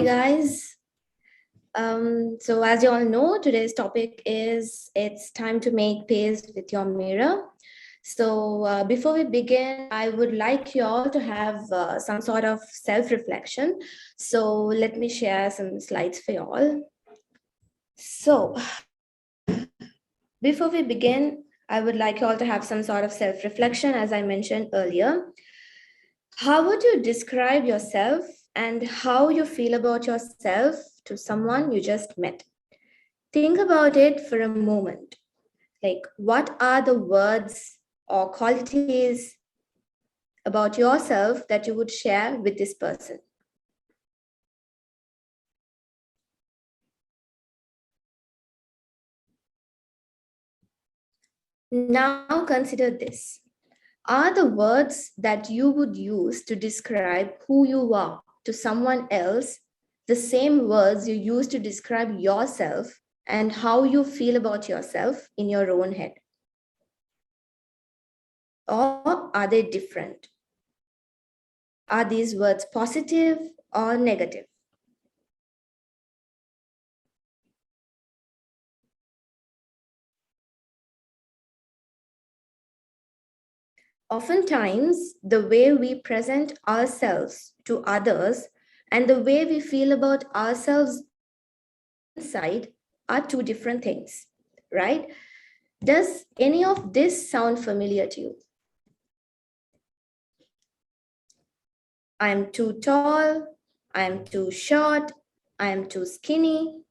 guys. So as you all know, today's topic is it's time to make peace with your mirror. So before we begin, I would like you all to have some sort of self-reflection. So let me share some slides for you all. So before we begin, I would like you all to have some sort of self-reflection, as I mentioned earlier. How would you describe yourself and how you feel about yourself to someone you just met? Think about it for a moment. Like, what are the words or qualities about yourself that you would share with this person? Now consider this. Are the words that you would use to describe who you are to someone else the same words you use to describe yourself and how you feel about yourself in your own head? Or are they different? Are these words positive or negative? Oftentimes, the way we present ourselves to others and the way we feel about ourselves inside are two different things, right? Does any of this sound familiar to you? I'm too tall, I'm too short, I'm too skinny.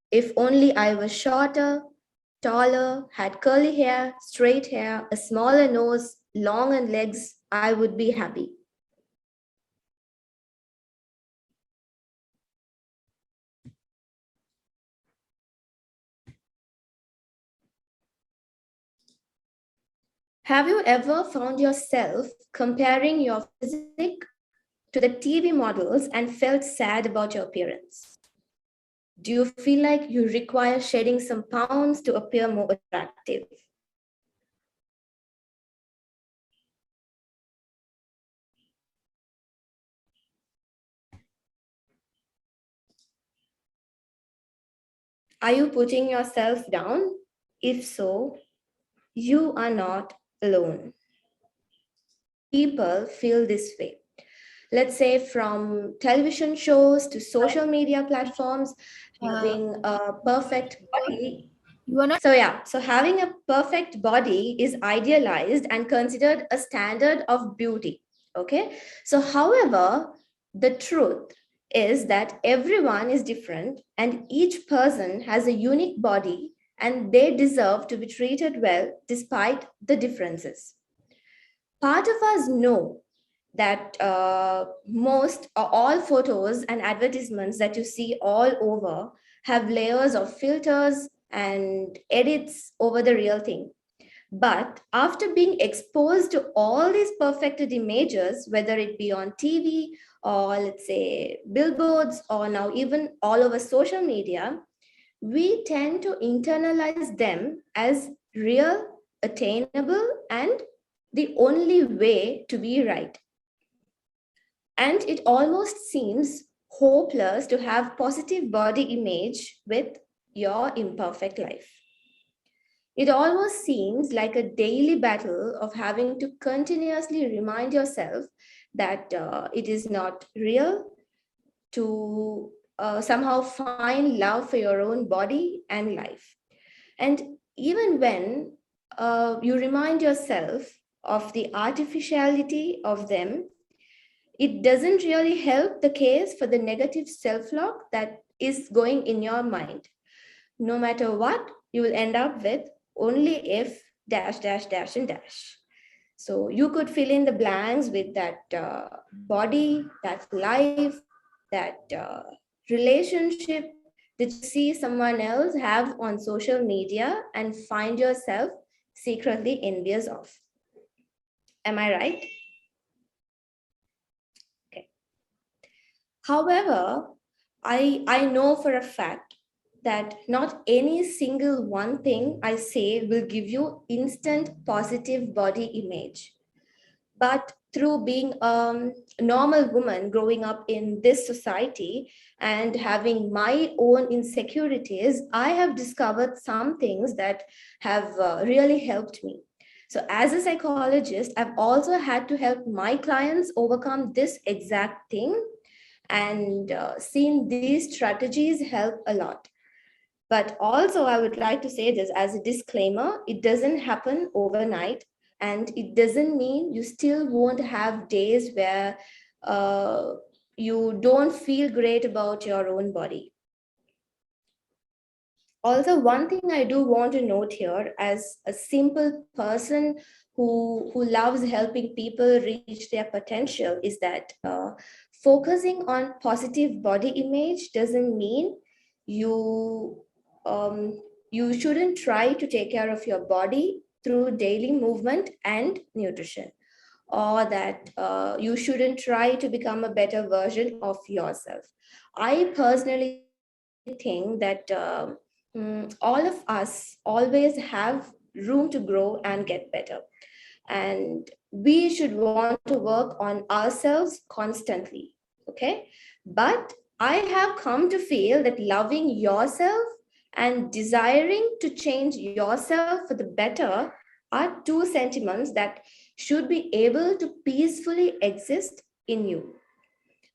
If only I was shorter, taller, had curly hair, straight hair, a smaller nose, long legs, I would be happy. Have you ever found yourself comparing your physique to the TV models and felt sad about your appearance? Do you feel like you require shedding some pounds to appear more attractive? Are you putting yourself down? If so, you are not alone. People feel this way. Let's say from television shows to social media platforms, having a perfect body. So having a perfect body is idealized and considered a standard of beauty. Okay. So, however, the truth is that everyone is different and each person has a unique body and they deserve to be treated well despite the differences. Part of us know that most or all photos and advertisements that you see all over have layers of filters and edits over the real thing. But after being exposed to all these perfected images, whether it be on TV or let's say billboards or now even all over social media, we tend to internalize them as real, attainable, and the only way to be right. And it almost seems hopeless to have positive body image with your imperfect life. It almost seems like a daily battle of having to continuously remind yourself that it is not real, to somehow find love for your own body and life. And even when you remind yourself of the artificiality of them, it doesn't really help the case for the negative self-talk that is going in your mind. No matter what, you will end up with only if dash, dash, dash, and dash. So you could fill in the blanks with that body, that life, that relationship that you see someone else have on social media and find yourself secretly envious of. Am I right? Okay. However, I know for a fact that not any single one thing I say will give you instant positive body image. But through being a normal woman growing up in this society and having my own insecurities, I have discovered some things that have really helped me. So, as a psychologist, I've also had to help my clients overcome this exact thing, and seen these strategies help a lot. But also, I would like to say this as a disclaimer, it doesn't happen overnight, and it doesn't mean you still won't have days where uh, you don't feel great about your own body. Also, one thing I do want to note here, as a simple person who loves helping people reach their potential, is that focusing on positive body image doesn't mean you you shouldn't try to take care of your body through daily movement and nutrition, or that you shouldn't try to become a better version of yourself. I personally think that all of us always have room to grow and get better. And we should want to work on ourselves constantly. Okay. But I have come to feel that loving yourself and desiring to change yourself for the better are two sentiments that should be able to peacefully exist in you.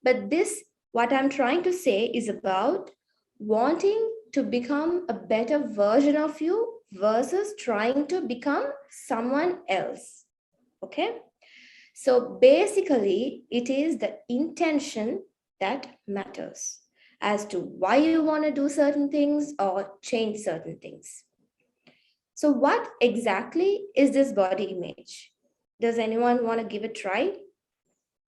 But this, what I'm trying to say, is about wanting to become a better version of you versus trying to become someone else. Okay. So basically, it is the intention that matters as to why you want to do certain things or change certain things. So, what exactly is this body image? Does anyone want to give a try?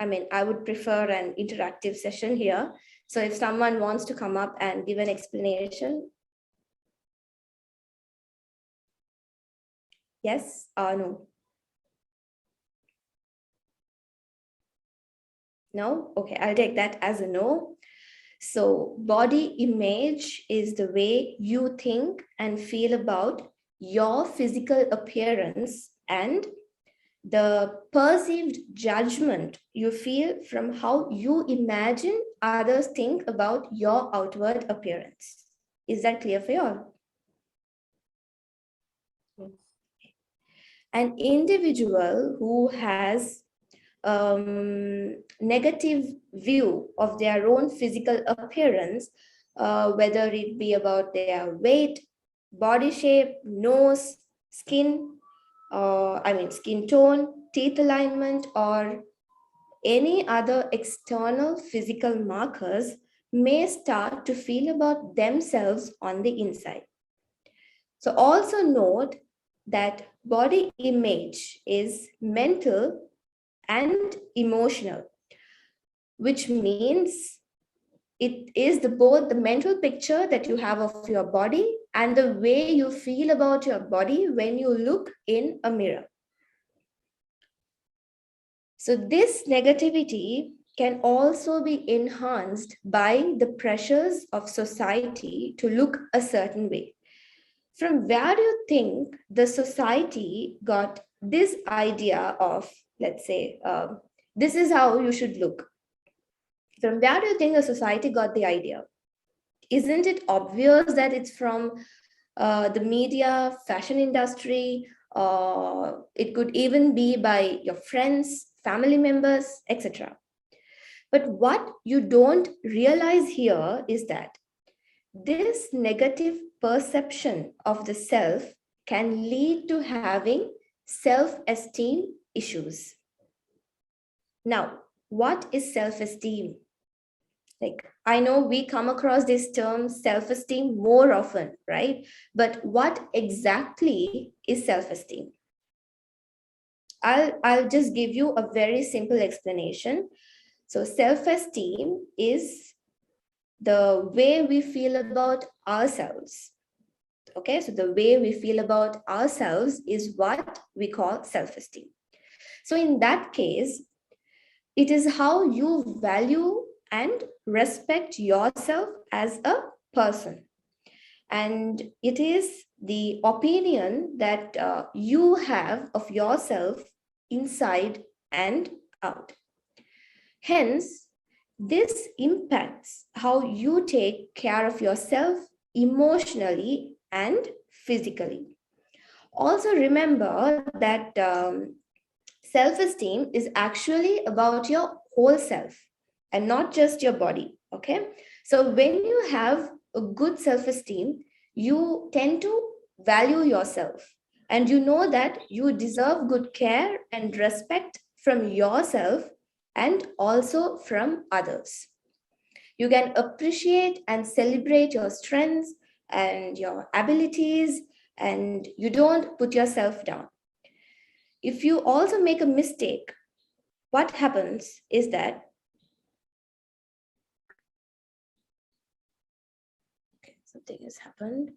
I mean, I would prefer an interactive session here. So if someone wants to come up and give an explanation. Yes or no? No? Okay, I'll take that as a no. So body image is the way you think and feel about your physical appearance and the perceived judgment you feel from how you imagine others think about your outward appearance. Is that clear for you all? An individual who has negative view of their own physical appearance, whether it be about their weight, body shape, nose, skin, skin tone, teeth alignment, or any other external physical markers, may start to feel about themselves on the inside. So also note that body image is mental and emotional, which means it is both the mental picture that you have of your body and the way you feel about your body when you look in a mirror. So this negativity can also be enhanced by the pressures of society to look a certain way. From where do you think the society got this idea of, let's say, this is how you should look? From where do you think the society got the idea? Isn't it obvious that it's from the media, fashion industry, it could even be by your friends, family members, etc. But what you don't realize here is that this negative perception of the self can lead to having self-esteem issues. Now, what is self-esteem? Like, I know we come across this term self-esteem more often, right? But what exactly is self-esteem? I'll just give you a very simple explanation. So self-esteem is the way we feel about ourselves. Okay, so the way we feel about ourselves is what we call self-esteem. So in that case, it is how you value and respect yourself as a person. And it is the opinion that you have of yourself inside and out. Hence, this impacts how you take care of yourself emotionally and physically. Also remember that self-esteem is actually about your whole self and not just your body, okay? So when you have a good self-esteem, you tend to value yourself and you know that you deserve good care and respect from yourself and also from others. You can appreciate and celebrate your strengths and your abilities, and you don't put yourself down. If you also make a mistake, what happens is that something has happened.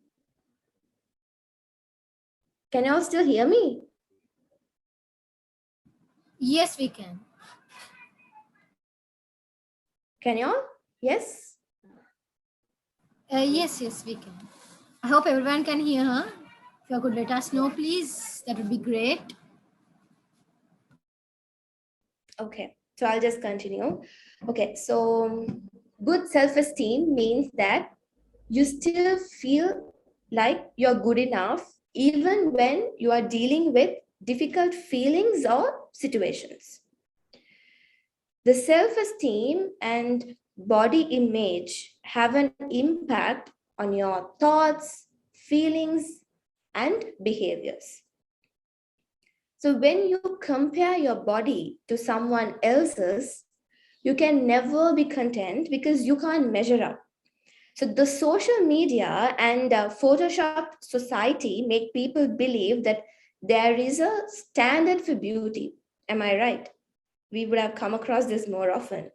Can you all still hear me? Yes, we can. Can you all? Yes? Yes, we can. I hope everyone can hear her. If you could let us know, please, that would be great. Okay, so I'll just continue. Okay, so good self-esteem means that you still feel like you're good enough even when you are dealing with difficult feelings or situations. The self-esteem and body image have an impact on your thoughts, feelings, and behaviors. So when you compare your body to someone else's, you can never be content because you can't measure up. So the social media and Photoshop society make people believe that there is a standard for beauty. Am I right? We would have come across this more often.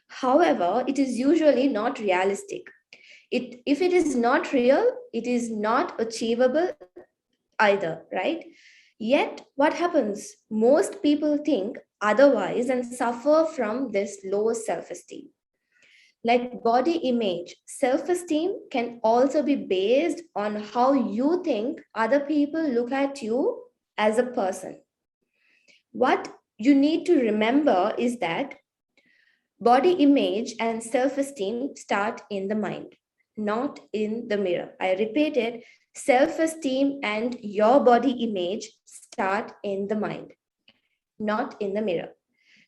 However, it is usually not realistic. If it is not real, it is not achievable either, right? Yet, what happens? Most people think otherwise and suffer from this low self esteem. Like body image, self esteem can also be based on how you think other people look at you as a person. What you need to remember is that body image and self esteem start in the mind, not in the mirror. I repeat it, self esteem and your body image start in the mind, not in the mirror.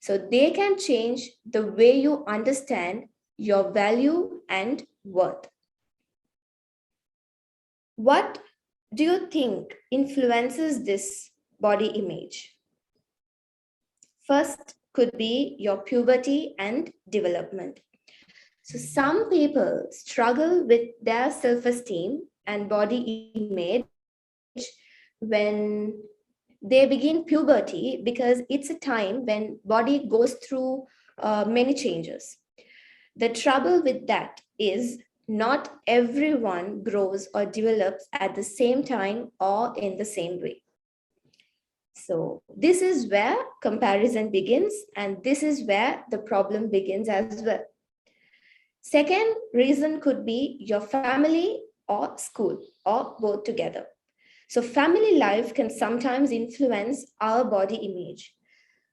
So they can change the way you understand your value and worth. What do you think influences this body image? First could be your puberty and development. So some people struggle with their self-esteem and body image when they begin puberty because it's a time when body goes through many changes. The trouble with that is not everyone grows or develops at the same time or in the same way. So this is where comparison begins, and this is where the problem begins as well. Second reason could be your family or school or both together. So family life can sometimes influence our body image.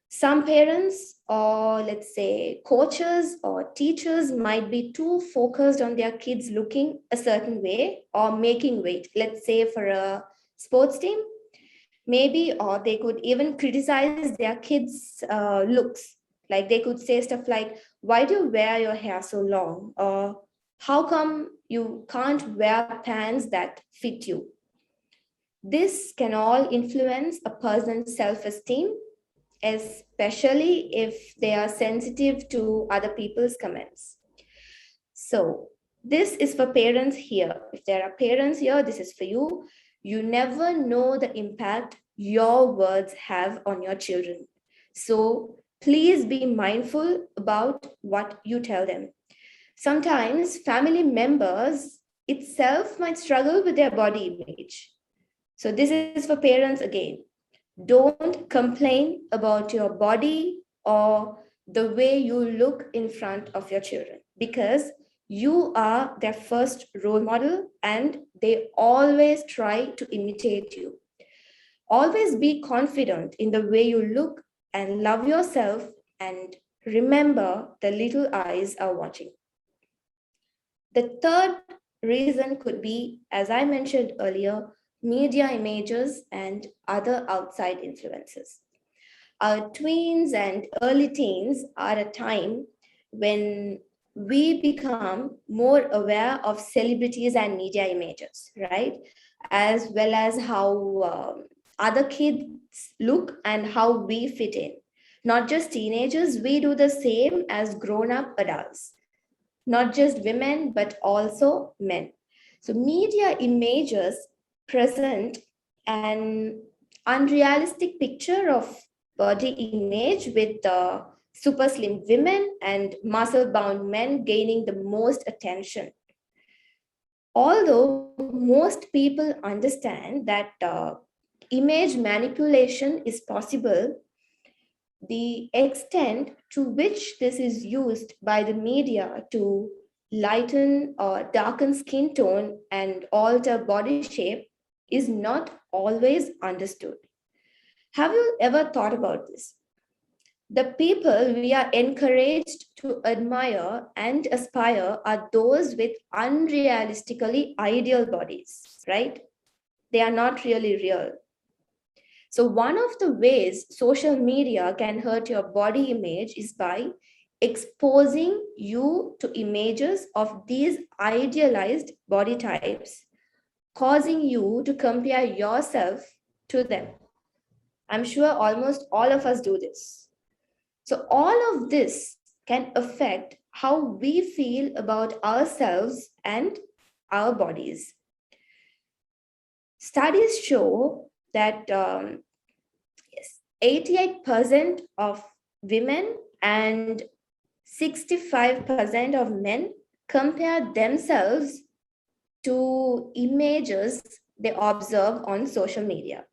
Some parents or let's say coaches or teachers might be too focused on their kids looking a certain way or making weight. Let's say for a sports team, maybe, or they could even criticize their kids' looks. Like they could say stuff like, why do you wear your hair so long? Or how come you can't wear pants that fit you? This can all influence a person's self-esteem, especially if they are sensitive to other people's comments. So this is for parents here. If there are parents here, this is for you. You never know the impact your words have on your children. So please be mindful about what you tell them. Sometimes family members itself might struggle with their body image. So this is for parents again. Don't complain about your body or the way you look in front of your children because you are their first role model and they always try to imitate you. Always be confident in the way you look and love yourself, and remember the little eyes are watching. The third reason could be, as I mentioned earlier, media images and other outside influences. Our tweens and early teens are a time when we become more aware of celebrities and media images, right? As well as how other kids look and how we fit in. Not just teenagers, we do the same as grown up adults, not just women, but also men. So, media images present an unrealistic picture of body image with super slim women and muscle bound men gaining the most attention. Although most people understand that image manipulation is possible, the extent to which this is used by the media to lighten or darken skin tone and alter body shape is not always understood. Have you ever thought about this? The people we are encouraged to admire and aspire are those with unrealistically ideal bodies, right? They are not really real. So, one of the ways social media can hurt your body image is by exposing you to images of these idealized body types, causing you to compare yourself to them. I'm sure almost all of us do this. So, all of this can affect how we feel about ourselves and our bodies. Studies show that 88% of women and 65% of men compare themselves to images they observe on social media.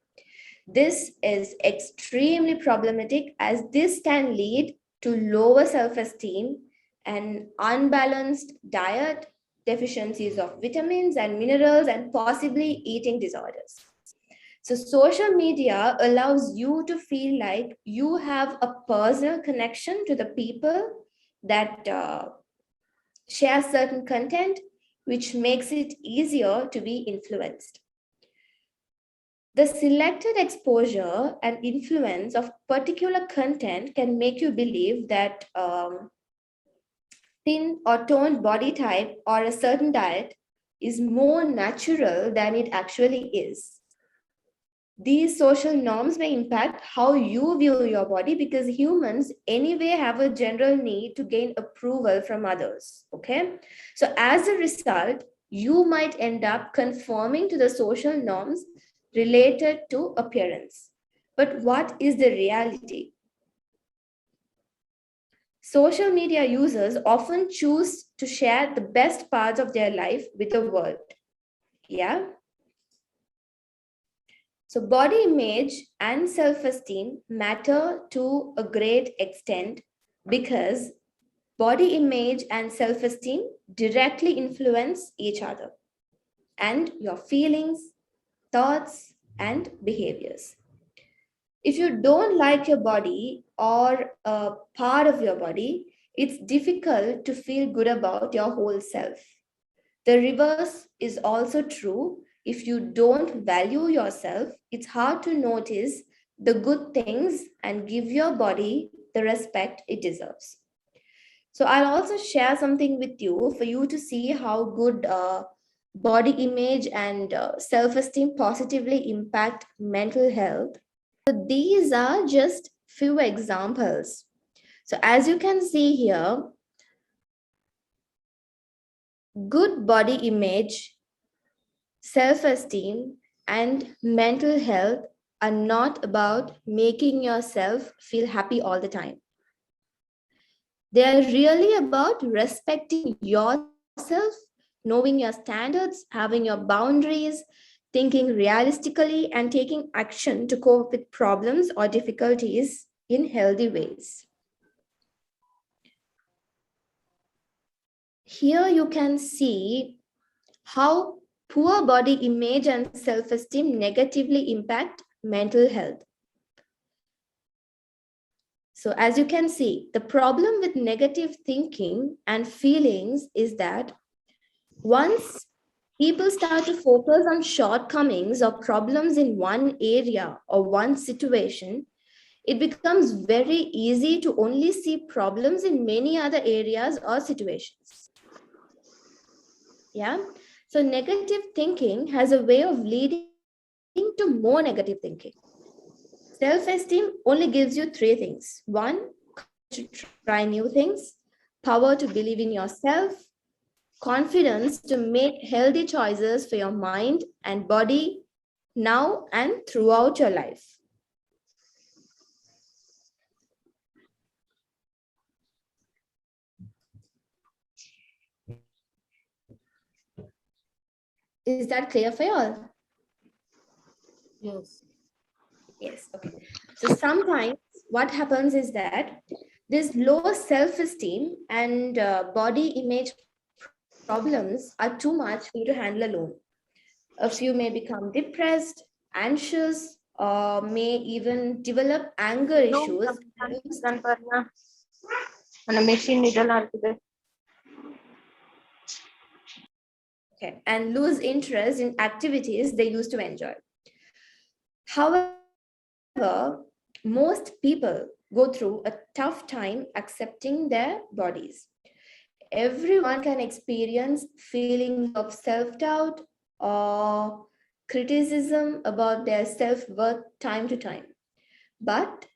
This is extremely problematic as this can lead to lower self-esteem and unbalanced diet, deficiencies of vitamins and minerals, and possibly eating disorders. So, social media allows you to feel like you have a personal connection to the people that share certain content, which makes it easier to be influenced. The selected exposure and influence of particular content can make you believe that thin or toned body type or a certain diet is more natural than it actually is. These social norms may impact how you view your body because humans anyway have a general need to gain approval from others. Okay. So, as a result, you might end up conforming to the social norms related to appearance. But what is the reality? Social media users often choose to share the best parts of their life with the world. Yeah. So, body image and self esteem matter to a great extent because body image and self esteem directly influence each other and your feelings, thoughts, and behaviors. If you don't like your body or a part of your body, it's difficult to feel good about your whole self. The reverse is also true. If you don't value yourself, it's hard to notice the good things and give your body the respect it deserves. So, I'll also share something with you for you to see how good body image and self esteem positively impact mental health. So, these are just few examples. So, as you can see here, good body image, self-esteem, and mental health are not about making yourself feel happy all the time. They are really about respecting yourself, knowing your standards, having your boundaries, thinking realistically, and taking action to cope with problems or difficulties in healthy ways. Here you can see how poor body image and self-esteem negatively impact mental health. So as you can see, the problem with negative thinking and feelings is that once people start to focus on shortcomings or problems in one area or one situation, it becomes very easy to only see problems in many other areas or situations. Yeah. So negative thinking has a way of leading to more negative thinking. Self-esteem only gives you three things. One, courage to try new things, power to believe in yourself, confidence to make healthy choices for your mind and body now and throughout your life. Is that clear for you all? Yes. Yes, okay. So sometimes what happens is that this low self-esteem and body image problems are too much for you to handle alone. A few may become depressed, anxious, or may even develop anger issues and lose interest in activities they used to enjoy. However, most people go through a tough time accepting their bodies. Everyone can experience feelings of self-doubt or criticism about their self-worth time to time. But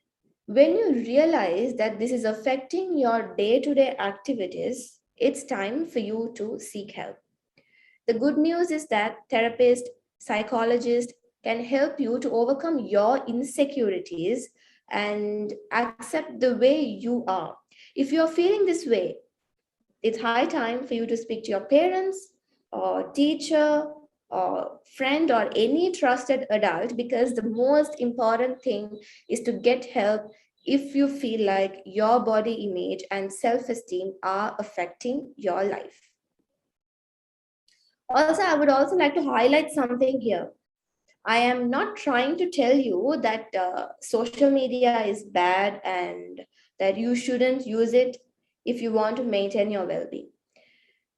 when you realize that this is affecting your day-to-day activities, it's time for you to seek help. The good news is that therapists, psychologists can help you to overcome your insecurities and accept the way you are. If you're feeling this way, it's high time for you to speak to your parents or teacher or friend or any trusted adult, because the most important thing is to get help if you feel like your body image and self-esteem are affecting your life. Also, I would also like to highlight something here. I am not trying to tell you that social media is bad and that you shouldn't use it if you want to maintain your well-being.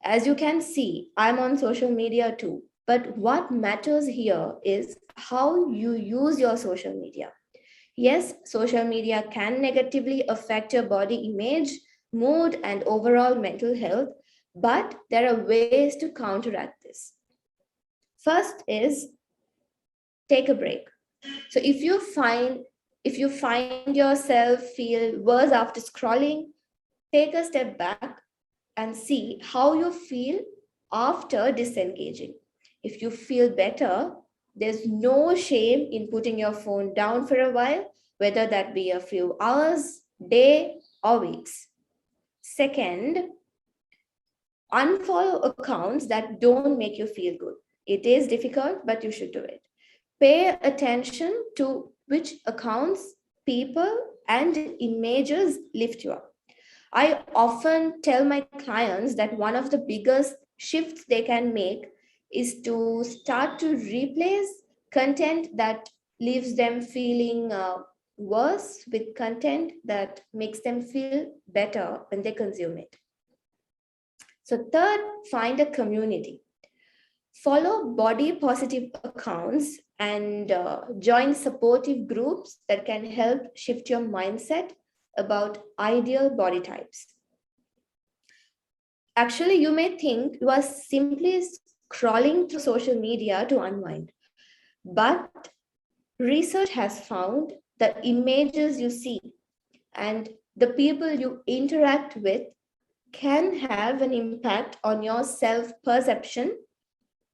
As you can see, I'm on social media too. But what matters here is how you use your social media. Yes, social media can negatively affect your body image, mood, and overall mental health, but there are ways to counteract this. First is take a break. So if you find yourself feel worse after scrolling, take a step back and see how you feel after disengaging. If you feel better, there's no shame in putting your phone down for a while, whether that be a few hours, day, or weeks. Second, unfollow accounts that don't make you feel good. It is difficult, but you should do it. Pay attention to which accounts, people, and images lift you up. I often tell my clients that one of the biggest shifts they can make is to start to replace content that leaves them feeling worse with content that makes them feel better when they consume it. So, third, find a community. Follow body positive accounts and join supportive groups that can help shift your mindset about ideal body types. Actually, you may think you are simply scrolling through social media to unwind, but research has found the images you see and the people you interact with can have an impact on your self perception.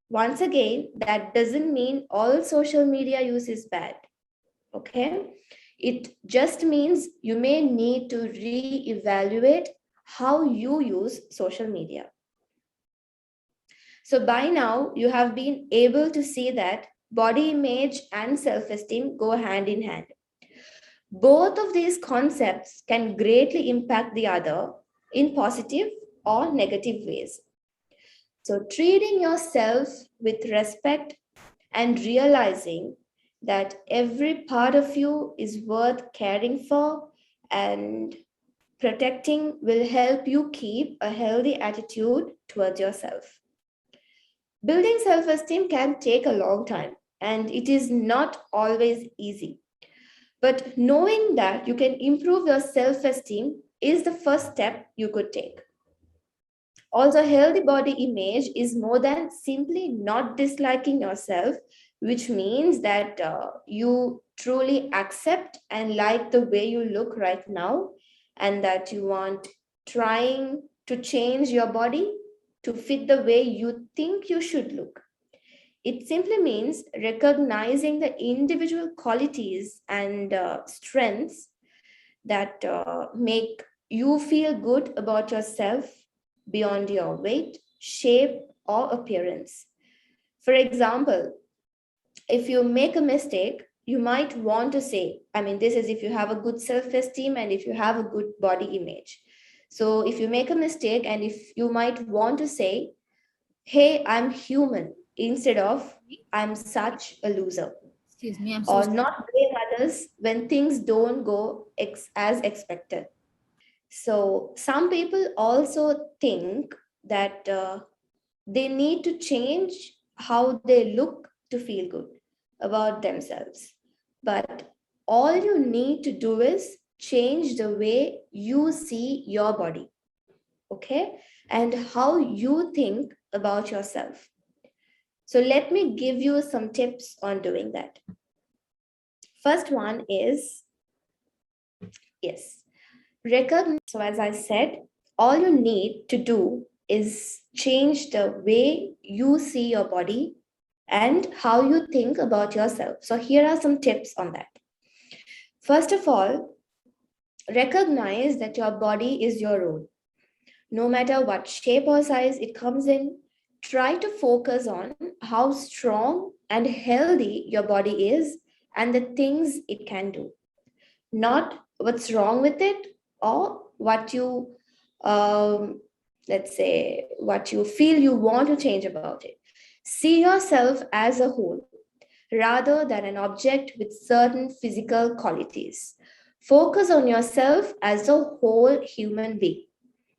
Once again, that doesn't mean all social media use is bad. Okay. It just means you may need to re-evaluate how you use social media. So by now, you have been able to see that body image and self-esteem go hand in hand. Both of these concepts can greatly impact the other in positive or negative ways. So treating yourself with respect and realizing that every part of you is worth caring for and protecting will help you keep a healthy attitude towards yourself. Building self-esteem can take a long time, and it is not always easy. But knowing that you can improve your self-esteem is the first step you could take. Also, healthy body image is more than simply not disliking yourself, which means that you truly accept and like the way you look right now, and that you want trying to change your body to fit the way you think you should look. It simply means recognizing the individual qualities and strengths that make you feel good about yourself beyond your weight, shape, or appearance. For example, if you make a mistake, you might want to say, I mean, this is if you have a good self esteem and if you have a good body image. So if you make a mistake and if you might want to say, hey, I'm human, instead of I'm such a loser, Excuse me, I'm so or sorry. not blame others when things don't go as expected. So some people also think that they need to change how they look to feel good about themselves. But all you need to do is change the way you see your body, okay? And how you think about yourself. So let me give you some tips on doing that. First one is, yes, recognize. So as I said, all you need to do is change the way you see your body and how you think about yourself. So here are some tips on that. First of all, recognize that your body is your own. No matter what shape or size it comes in, try to focus on how strong and healthy your body is and the things it can do, not what's wrong with it or what you, let's say, what you feel you want to change about it. See yourself as a whole rather than an object with certain physical qualities. Focus on yourself as a whole human being,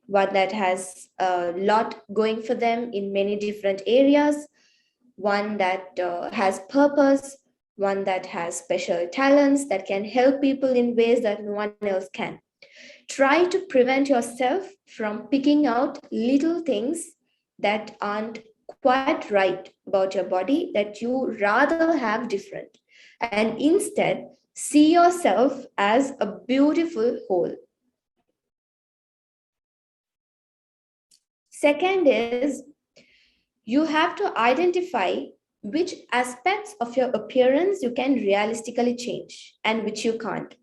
one that has a lot going for them in many different areas, one that has purpose, one that has special talents that can help people in ways that no one else can. Try to prevent yourself from picking out little things that aren't quite right about your body that you rather have different. And instead, see yourself as a beautiful whole. Second is, you have to identify which aspects of your appearance you can realistically change and which you can't.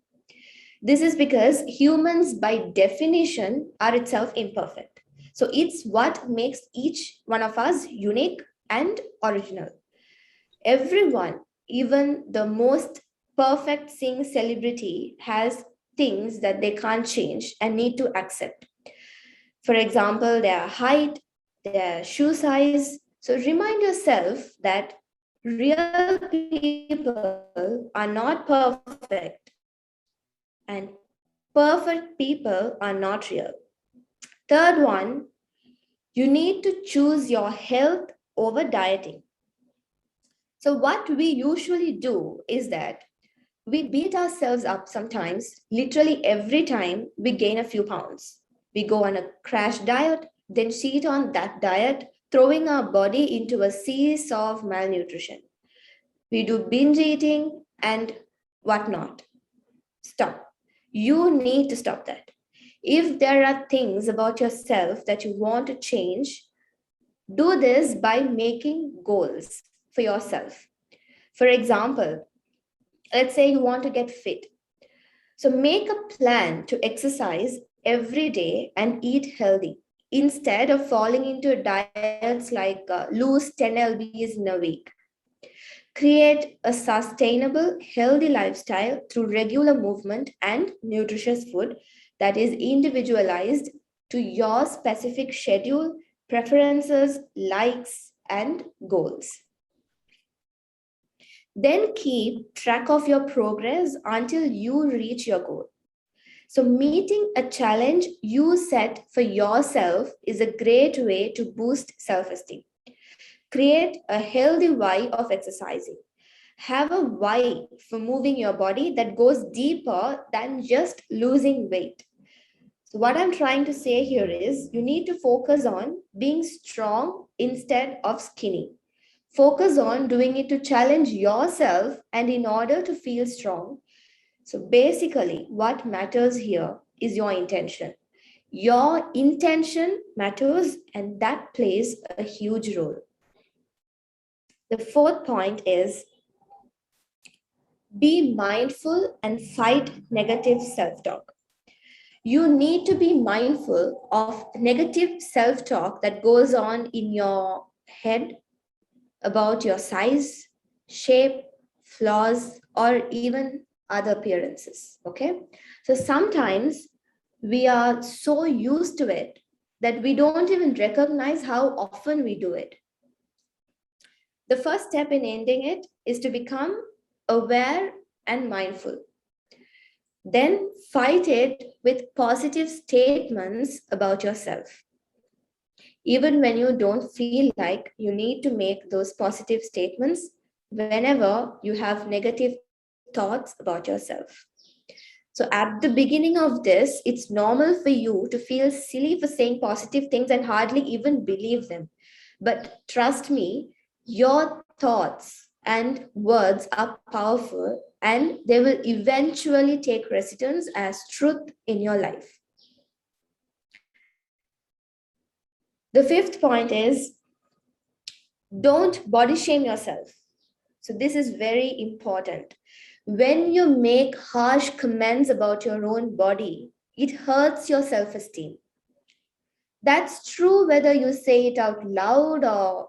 This is because humans, by definition, are itself imperfect. So it's what makes each one of us unique and original. Everyone, even the most perfect seeing celebrity, has things that they can't change and need to accept. For example, their height, their shoe size. So remind yourself that real people are not perfect and perfect people are not real. Third one, you need to choose your health over dieting. So what we usually do is that we beat ourselves up sometimes, literally every time we gain a few pounds. We go on a crash diet, then cheat on that diet, throwing our body into a seesaw of malnutrition. We do binge eating and whatnot. Stop. You need to stop that. If there are things about yourself that you want to change, do this by making goals for yourself. For example, let's say you want to get fit. So make a plan to exercise every day and eat healthy instead of falling into diets like lose 10 lbs in a week. Create a sustainable, healthy lifestyle through regular movement and nutritious food that is individualized to your specific schedule, preferences, likes, and goals. Then keep track of your progress until you reach your goal. So meeting a challenge you set for yourself is a great way to boost self-esteem. Create a healthy why of exercising. Have a why for moving your body that goes deeper than just losing weight. So, what I'm trying to say here is you need to focus on being strong instead of skinny. Focus on doing it to challenge yourself and in order to feel strong. So, basically, what matters here is your intention. Your intention matters, and that plays a huge role. The fourth point is be mindful and fight negative self talk. You need to be mindful of negative self talk that goes on in your head about your size, shape, flaws, or even other appearances. Okay. So sometimes we are so used to it that we don't even recognize how often we do it. The first step in ending it is to become aware and mindful. Then fight it with positive statements about yourself. Even when you don't feel like you need to make those positive statements, whenever you have negative thoughts about yourself. So, at the beginning of this, it's normal for you to feel silly for saying positive things and hardly even believe them. But trust me, your thoughts and words are powerful and they will eventually take residence as truth in your life. The fifth point is don't body shame yourself. So, this is very important. When you make harsh comments about your own body, it hurts your self esteem. That's true whether you say it out loud or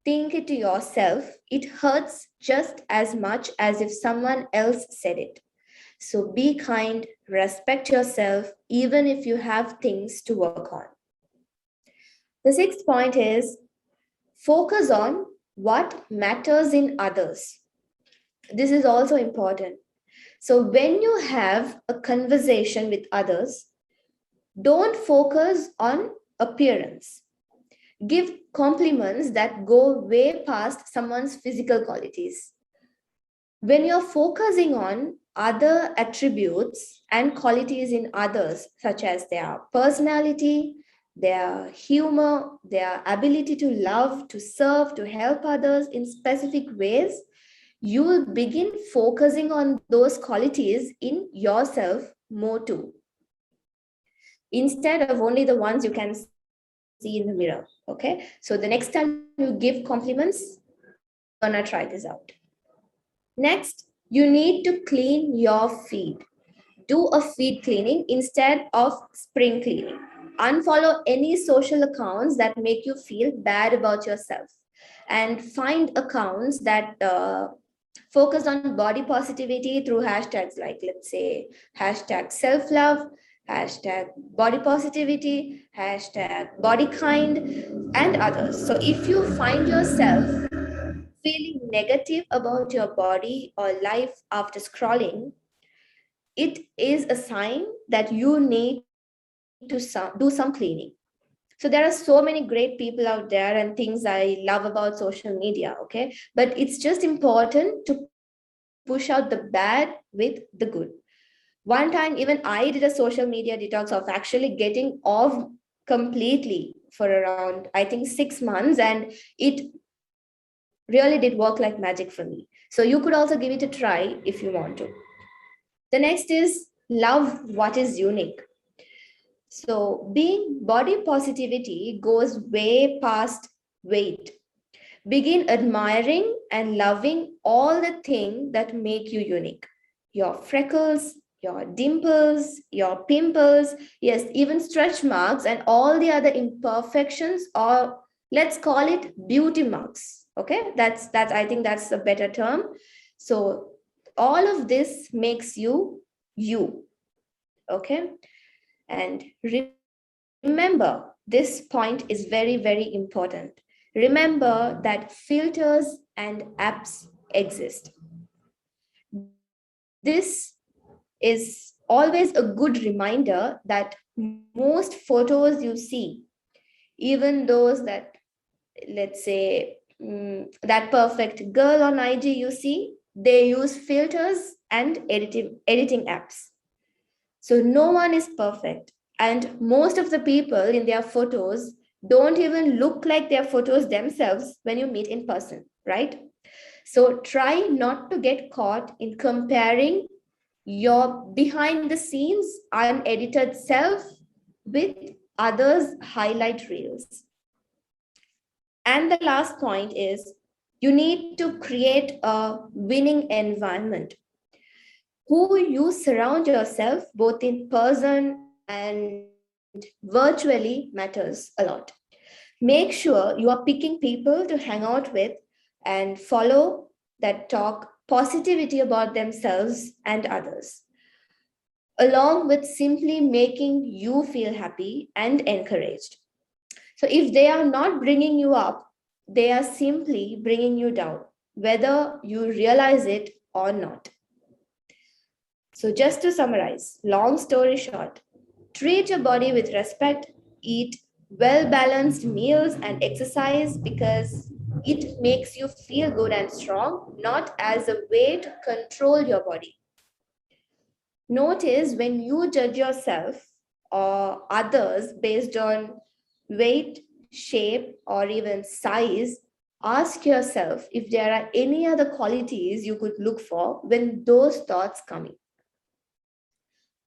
think it to yourself, it hurts just as much as if someone else said it. So be kind, respect yourself, even if you have things to work on. The sixth point is focus on what matters in others. This is also important. So when you have a conversation with others, don't focus on appearance. Give compliments that go way past someone's physical qualities. When you're focusing on other attributes and qualities in others, such as their personality, their humor, their ability to love, to serve, to help others in specific ways, you will begin focusing on those qualities in yourself more too, instead of only the ones you can see in the mirror. Okay, so the next time you give compliments, you're gonna try this out. Next, you need to clean your feed. Do a feed cleaning instead of spring cleaning. Unfollow any social accounts that make you feel bad about yourself and find accounts that focus on body positivity through hashtags like, let's say, hashtag self-love, hashtag body positivity, hashtag body kind, and others. So if you find yourself feeling negative about your body or life after scrolling, it is a sign that you need to do some cleaning. So there are so many great people out there and things I love about social media, okay? But it's just important to push out the bad with the good. One time, even I did a social media detox of actually getting off completely for around, I think, 6 months, and it really did work like magic for me. So you could also give it a try if you want to. The next is love what is unique. So being body positivity goes way past weight. Begin admiring and loving all the things that make you unique. Your freckles, your dimples, your pimples, yes, even stretch marks and all the other imperfections, or let's call it beauty marks. Okay, that's I think that's a better term. So all of this makes you you. Okay, and remember, this point is very, very important. Remember that filters and apps exist. This is also always a good reminder that most photos you see, even those that, let's say, that perfect girl on IG you see, they use filters and editing apps. So no one is perfect. And most of the people in their photos don't even look like their photos themselves when you meet in person, right? So try not to get caught in comparing your behind the scenes unedited self with others' highlight reels. And the last point is you need to create a winning environment. Who you surround yourself, both in person and virtually, matters a lot. Make sure you are picking people to hang out with and follow that talk positivity about themselves and others, along with simply making you feel happy and encouraged. So if they are not bringing you up, they are simply bringing you down, whether you realize it or not. So just to summarize, long story short, treat your body with respect, eat well-balanced meals and exercise because it makes you feel good and strong, not as a way to control your body. Notice when you judge yourself or others based on weight, shape, or even size, ask yourself if there are any other qualities you could look for when those thoughts come in.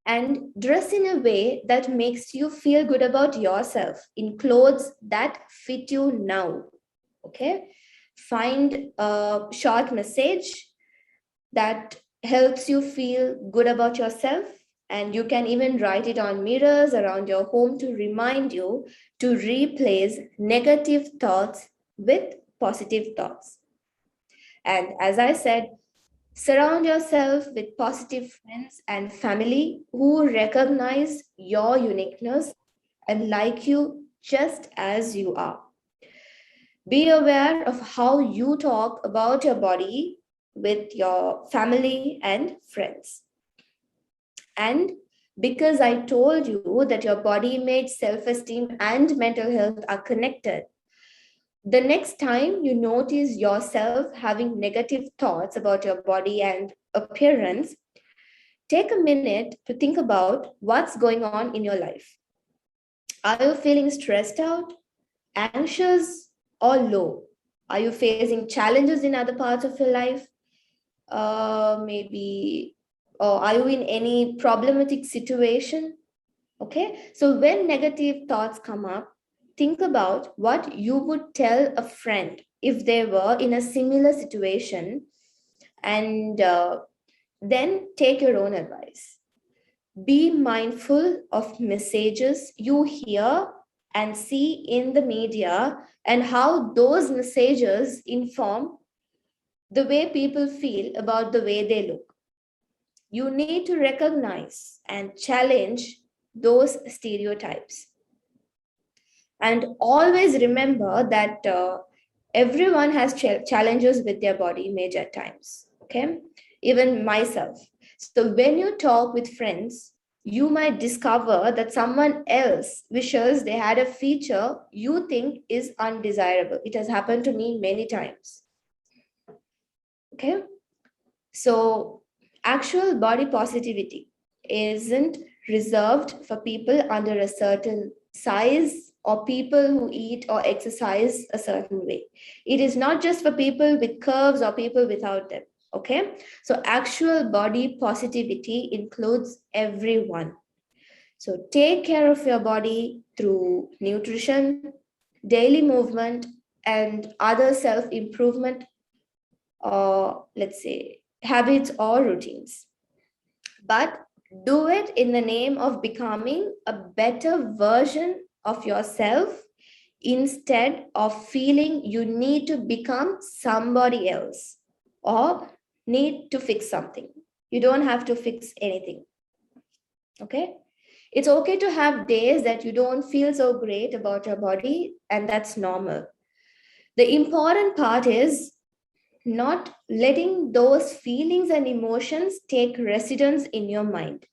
And dress in a way that makes you feel good about yourself in clothes that fit you now. Okay? Find a short message that helps you feel good about yourself, and you can even write it on mirrors around your home to remind you to replace negative thoughts with positive thoughts. And as I said, surround yourself with positive friends and family who recognize your uniqueness and like you just as you are. Be aware of how you talk about your body with your family and friends. And because I told you that your body image, self-esteem, and mental health are connected, the next time you notice yourself having negative thoughts about your body and appearance, take a minute to think about what's going on in your life. Are you feeling stressed out, anxious, or low? Are you facing challenges in other parts of your life? Maybe, or are you in any problematic situation? Okay, so when negative thoughts come up, think about what you would tell a friend if they were in a similar situation, and then take your own advice. Be mindful of messages you hear and see in the media and how those messages inform the way people feel about the way they look. You need to recognize and challenge those stereotypes. And always remember that everyone has challenges with their body image at times. Okay, even myself. So when you talk with friends, you might discover that someone else wishes they had a feature you think is undesirable. It has happened to me many times. Okay, so actual body positivity isn't reserved for people under a certain size or people who eat or exercise a certain way. It is not just for people with curves or people without them. Okay, so actual body positivity includes everyone. So take care of your body through nutrition, daily movement, and other self improvement, or let's say habits or routines. But do it in the name of becoming a better version of yourself instead of feeling you need to become somebody else or need to fix something. You don't have to fix anything. Okay? It's okay to have days that you don't feel so great about your body, and that's normal. The important part is not letting those feelings and emotions take residence in your mind.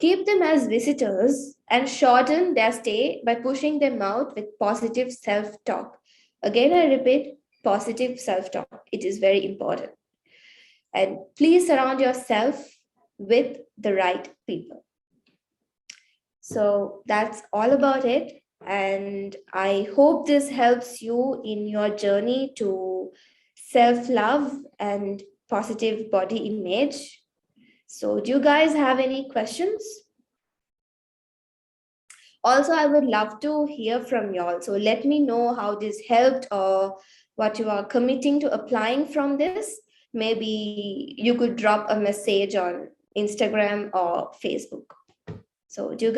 Keep them as visitors and shorten their stay by pushing them out with positive self-talk. Again, I repeat, positive self-talk. It is very important. And please surround yourself with the right people. So that's all about it. And I hope this helps you in your journey to self-love and positive body image. So do you guys have any questions? Also, I would love to hear from y'all. So let me know how this helped or what you are committing to applying from this. Maybe you could drop a message on Instagram or Facebook. So do you